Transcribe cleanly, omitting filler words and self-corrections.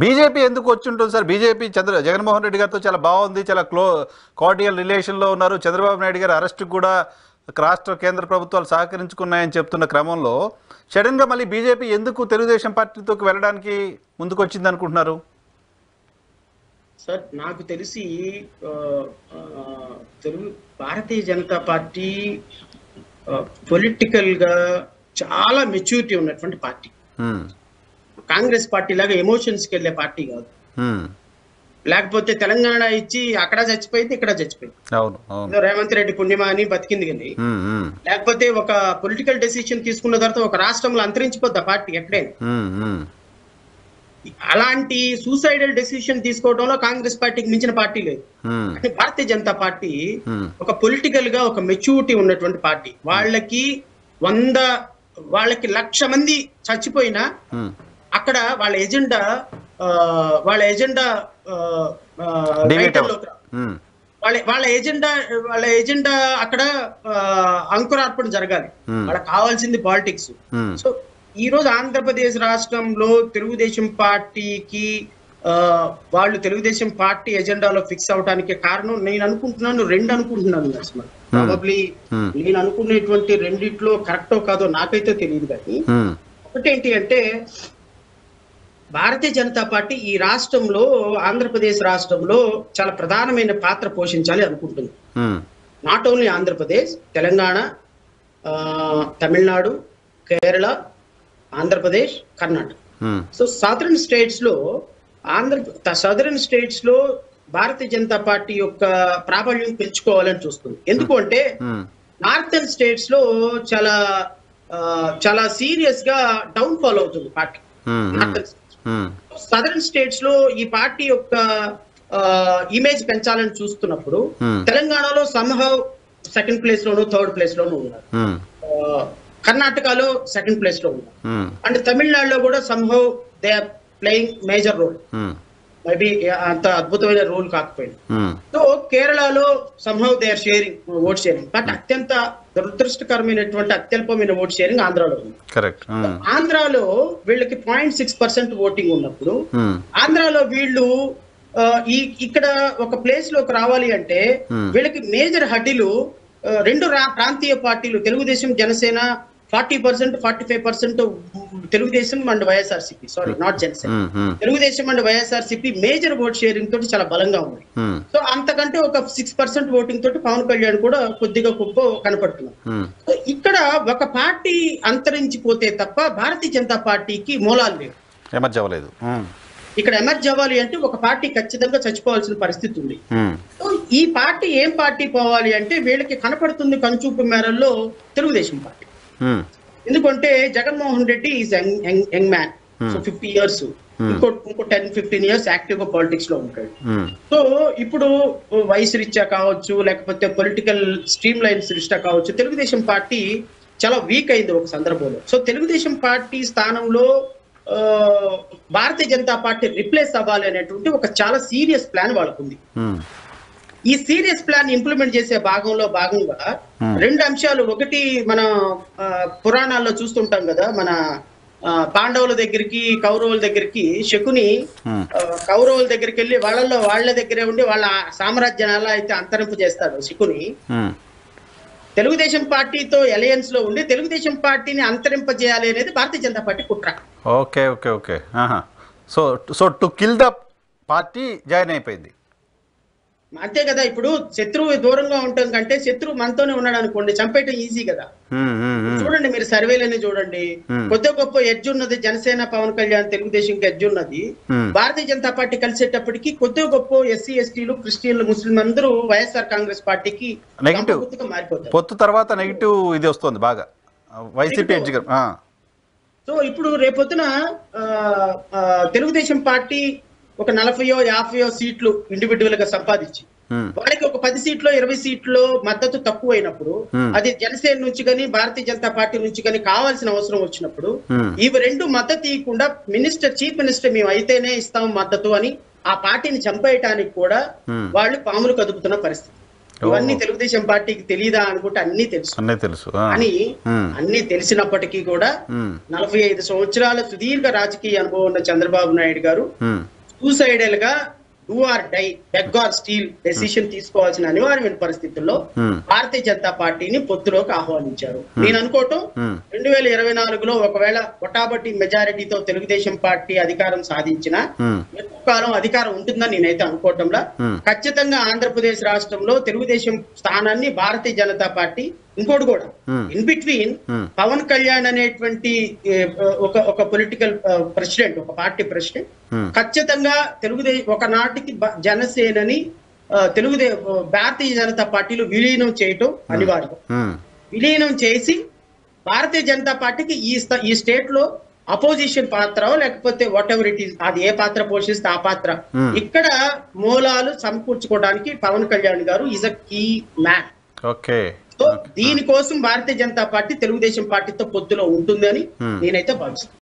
BJP ఎందుకు వచ్చి ఉంటుంది సార్? బీజేపీ జగన్మోహన్ రెడ్డి గారితో చాలా బాగుంది, చాలా కార్డియల్ రిలేషన్లో ఉన్నారు. చంద్రబాబు నాయుడు గారి అరెస్ట్కి కూడా రాష్ట్ర కేంద్ర ప్రభుత్వాలు సహకరించుకున్నాయని చెప్తున్న క్రమంలో సడన్గా మళ్ళీ బీజేపీ ఎందుకు తెలుగుదేశం పార్టీతోకి వెళ్ళడానికి ముందుకు వచ్చింది అనుకుంటున్నారు? సార్ నాకు తెలిసి భారతీయ జనతా పార్టీ పొలిటికల్ గా చాలా మెచ్యూరిటీ ఉన్నటువంటి పార్టీ. కాంగ్రెస్ పార్టీ లాగా ఎమోషన్స్కి వెళ్ళే పార్టీ కాదు. లేకపోతే తెలంగాణ ఇచ్చి అక్కడ చచ్చిపోయింది, ఇక్కడ చచ్చిపోయింది. రేవంత్ రెడ్డి పుణ్యమా అని బతికింది కానీ, లేకపోతే ఒక పొలిటికల్ డెసిషన్ తీసుకున్న తర్వాత ఒక రాష్ట్రంలో అంతరించిపోద్ది ఆ పార్టీ ఎక్కడైనా. అలాంటి సూసైడల్ డెసిషన్ తీసుకోవడంలో కాంగ్రెస్ పార్టీకి మించిన పార్టీ లేదు. అంటే భారతీయ జనతా పార్టీ ఒక పొలిటికల్ గా ఒక మెచ్యూరిటీ ఉన్నటువంటి పార్టీ. వాళ్ళకి 1,00,000 మంది చచ్చిపోయినా అక్కడ వాళ్ళ ఎజెండా వాళ్ళ ఎజెండా అక్కడ అంకురార్పణ జరగాలి. వాళ్ళకి కావాల్సింది పాలిటిక్స్. సో ఈ రోజు ఆంధ్రప్రదేశ్ రాష్ట్రంలో తెలుగుదేశం పార్టీకి వాళ్ళు తెలుగుదేశం పార్టీ ఎజెండాలో ఫిక్స్ అవడానికి కారణం నేను అనుకుంటున్నాను అసలు ప్రాబబ్లీ నేను అనుకునేటువంటి రెండిట్లో కరెక్టో కాదో నాకైతే తెలియదు. కానీ ఒకటేంటి అంటే భారతీయ జనతా పార్టీ ఈ రాష్ట్రంలో ఆంధ్రప్రదేశ్ రాష్ట్రంలో చాలా ప్రధానమైన పాత్ర పోషించాలి అనుకుంటుంది. Not only Andhra Pradesh, Telangana, Tamil Nadu, Kerala, Andhra Pradesh, Karnataka. So southern states లో భారతీయ జనతా పార్టీ యొక్క ప్రాబల్యం పెంచుకోవాలని చూస్తుంది. ఎందుకంటే నార్థన్ స్టేట్స్ లో చాలా సీరియస్ గా డౌన్ ఫాల్ అవుతుంది పార్టీ. సదరన్ స్టేట్స్ లో ఈ పార్టీ యొక్క ఇమేజ్ పెంచాలని చూస్తున్నప్పుడు తెలంగాణలో సంహౌ సెకండ్ ప్లేస్ లోను, థర్డ్ ప్లేస్ లోను ఉన్నారు. కర్ణాటకలో సెకండ్ ప్లేస్ లో ఉన్నారు. అండ్ తమిళనాడులో కూడా somehow they are playing major role. Maybe అంత అద్భుతమైన రోల్ కాకపోయింది. సో కేరళలో somehow they are sharing vote sharing. But అత్యంత దురదృష్టకరమైనటువంటి అత్యల్పమైన ఓట్ షేరింగ్ ఆంధ్రాలో ఉంది. ఆంధ్రాలో వీళ్ళకి 0.6% ఓటింగ్ ఉన్నప్పుడు ఆంధ్రాలో వీళ్ళు ఇక్కడ ఒక ప్లేస్ లోకి రావాలి అంటే వీళ్ళకి మేజర్ హడ్డీలు రెండు ప్రాంతీయ పార్టీలు Telugu Desam, Janasena 40%, 45% Telugu Desam and YSRCP, sorry not Janasena, Telugu Desam and YSRCP major vote sharing తోటి చాలా బలంగా ఉంది. సో అంతకంటే ఒక 6% ఓటింగ్ తోటి పవన్ కళ్యాణ్ కూడా కొద్దిగా గొప్ప కనపడుతున్నారు. సో ఇక్కడ ఒక పార్టీ అంతరించిపోతే తప్ప భారతీయ జనతా పార్టీకి మూలాలు లేవు, ఎమర్జ్ అవ్వలేదు. ఇక్కడ ఎమర్జ్ అవ్వాలి అంటే ఒక పార్టీ ఖచ్చితంగా చచ్చిపోవాల్సిన పరిస్థితి ఉంది. సో ఈ పార్టీ ఏం పార్టీ పోవాలి అంటే వీళ్ళకి కనపడుతుంది కనుచూపు మేరల్లో తెలుగుదేశం పార్టీ. ఎందుకంటే Jaganmohan Reddy is young man, so 50 years, ఇంకో 10-15 years యాక్టివ్ గా పాలిటిక్స్ లో ఉంటాడు. సో ఇప్పుడు వయసు రీత్యా కావచ్చు, లేకపోతే పొలిటికల్ స్ట్రీమ్ లైన్స్ రీత్యా కావచ్చు, తెలుగుదేశం పార్టీ చాలా వీక్ అయింది ఒక సందర్భంలో. సో తెలుగుదేశం పార్టీ స్థానంలో భారతీయ జనతా పార్టీ రిప్లేస్ అవ్వాలి అనేటువంటి ఒక చాలా సీరియస్ ప్లాన్ వాళ్ళకు ఉంది. ఈ సీరియస్ ప్లాన్ ఇంప్లిమెంట్ చేసే భాగంగా రెండు అంశాలు. ఒకటి, మన పురాణాల్లో చూస్తుంటాం కదా, మన పాండవుల దగ్గరికి కౌరవుల దగ్గరికి శకుని కౌరవుల దగ్గరికి వెళ్ళి వాళ్ళ దగ్గరే ఉండి వాళ్ళ సామ్రాజ్యాన్ని ఎలా అయితే అంతరింపు చేస్తాడు శకుని, తెలుగుదేశం పార్టీతో అలయన్స్ లో ఉండి తెలుగుదేశం పార్టీని అంతరింపజేయాలి అనేది భారతీయ జనతా పార్టీ కుట్ర. Okay okay okay so to kill the party join అయిపోయింది అంతే కదా. ఇప్పుడు శత్రువు దూరంగా ఉండటం కంటే శత్రువు మనతోనే ఉన్నాడు అనుకోండి, చంపేయటం ఈజీ కదా. చూడండి, మీరు సర్వేలన్నీ చూడండి, కొద్ది గొప్ప ఎడ్జ్ ఉన్నది జనసేన, పవన్ కళ్యాణ్, తెలుగుదేశంకి ఎడ్జ్ ఉన్నది. భారతీయ జనతా పార్టీ కలిసేటప్పటికి కొద్ది గొప్ప ఎస్సీ ఎస్టీలు, క్రిస్టియన్లు, ముస్లిం అందరూ వైఎస్ఆర్ కాంగ్రెస్ పార్టీకి మారిపోతారు. పొత్తు తర్వాత నెగిటివ్ ఇది వస్తుంది బాగా వైసీపీ ఎడ్జ్. సో ఇప్పుడు రేపొద్దున తెలుగుదేశం పార్టీ ఒక 40-50 సీట్లు ఇండివిడ్యువల్ గా సంపాదించి వాళ్ళకి ఒక 10 సీట్లు 20 సీట్లు మద్దతు తక్కువ అయినప్పుడు, అది జనసేన నుంచి కానీ భారతీయ జనతా పార్టీ నుంచి కానీ కావాల్సిన అవసరం వచ్చినప్పుడు ఇవి రెండు మద్దతు ఇవ్వకుండా చీఫ్ మినిస్టర్ మేము అయితేనే ఇస్తాం మద్దతు అని ఆ పార్టీని చంపేయటానికి కూడా వాళ్ళు పాములు కదుపుతున్న పరిస్థితి. ఇవన్నీ తెలుగుదేశం పార్టీకి తెలియదా అనుకుంటే అన్ని తెలుసు. అన్నీ తెలుసు అని అన్ని తెలిసినప్పటికీ కూడా 45 సంవత్సరాల సుదీర్ఘ రాజకీయ అనుభవం ఉన్న చంద్రబాబు నాయుడు గారు సూసైడల్ గా do or die, beg or steal decision తీసుకోవాల్సిన అనివార్యమైన పరిస్థితుల్లో భారతీయ జనతా పార్టీని పొత్తులోకి ఆహ్వానించారు. నేను అనుకోవటం 2024లో ఒకవేళ కొట్టాబట్టి మెజారిటీతో తెలుగుదేశం పార్టీ అధికారం సాధించిన ఎక్కువ కాలం అధికారం ఉంటుందని నేనైతే అనుకోవటంలా. ఖచ్చితంగా ఆంధ్రప్రదేశ్ రాష్ట్రంలో తెలుగుదేశం స్థానాన్ని భారతీయ జనతా పార్టీ, ఇంకోటి కూడా ఇన్ బిట్వీన్ పవన్ కళ్యాణ్ అనేటువంటి ఒక పొలిటికల్ ప్రెసిడెంట్, ఒక పార్టీ ప్రెసిడెంట్ ఖచ్చితంగా తెలుగుదేశం ఒకనాటికి జనసేనని భారతీయ జనతా పార్టీలో విలీనం చేయటం అనివార్యం. విలీనం చేసి భారతీయ జనతా పార్టీకి ఈ స్టేట్ లో అపోజిషన్ పాత్ర లేకపోతే వాట్ ఎవర్ ఇట్ ఈస్, అది ఏ పాత్ర పోషిస్తే ఆ పాత్ర, ఇక్కడ మూలాలు సమకూర్చుకోవడానికి పవన్ కళ్యాణ్ గారు is a key man. Okay, so దీనికోసం భారతీయ జనతా పార్టీ తెలుగుదేశం పార్టీతో పొత్తులో ఉంటుంది అని నేనైతే భావిస్తున్నాను.